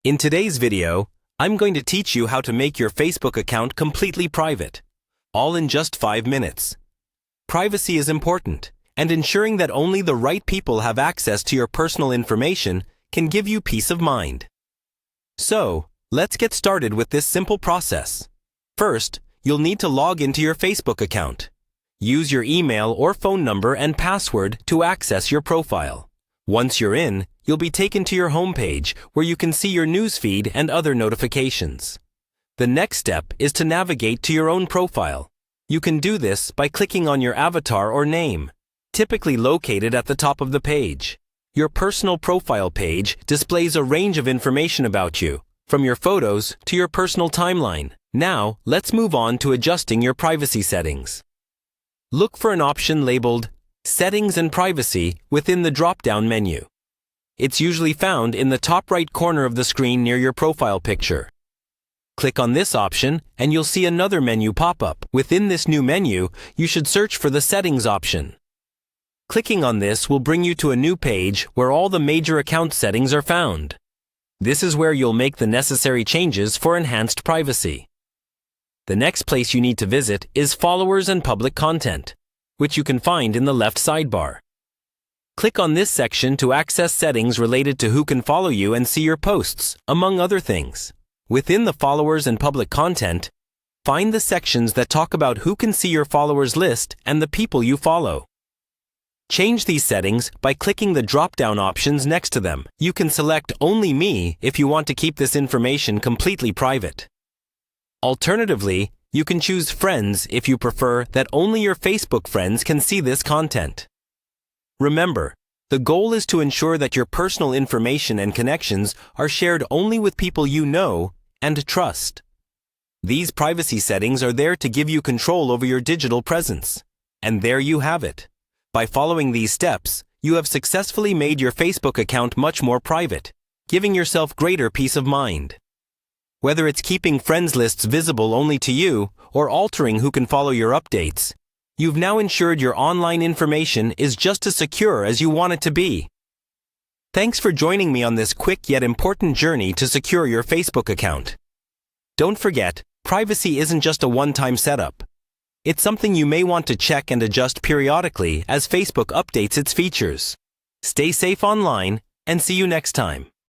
In today's video, I'm going to teach you how to make your Facebook account completely private, all in just 5 minutes. Privacy is important, and ensuring that only the right people have access to your personal information can give you peace of mind. So, let's get started with this simple process. First, you'll need to log into your Facebook account. Use your email or phone number and password to access your profile. Once you're in, you'll be taken to your homepage where you can see your newsfeed and other notifications. The next step is to navigate to your own profile. You can do this by clicking on your avatar or name, typically located at the top of the page. Your personal profile page displays a range of information about you, from your photos to your personal timeline. Now, let's move on to adjusting your privacy settings. Look for an option labeled Settings and Privacy within the drop-down menu. It's usually found in the top right corner of the screen near your profile picture. Click on this option and you'll see another menu pop up. Within this new menu, you should search for the Settings option. Clicking on this will bring you to a new page where all the major account settings are found. This is where you'll make the necessary changes for enhanced privacy. The next place you need to visit is Followers and Public Content, which you can find in the left sidebar. Click on this section to access settings related to who can follow you and see your posts, among other things. Within the Followers and Public Content, find the sections that talk about who can see your followers list and the people you follow. Change these settings by clicking the drop-down options next to them. You can select Only Me if you want to keep this information completely private. Alternatively, you can choose Friends if you prefer that only your Facebook friends can see this content. Remember, the goal is to ensure that your personal information and connections are shared only with people you know and trust. These privacy settings are there to give you control over your digital presence. And there you have it. By following these steps, you have successfully made your Facebook account much more private, giving yourself greater peace of mind. Whether it's keeping friends lists visible only to you or altering who can follow your updates, you've now ensured your online information is just as secure as you want it to be. Thanks for joining me on this quick yet important journey to secure your Facebook account. Don't forget, privacy isn't just a one-time setup. It's something you may want to check and adjust periodically as Facebook updates its features. Stay safe online and see you next time.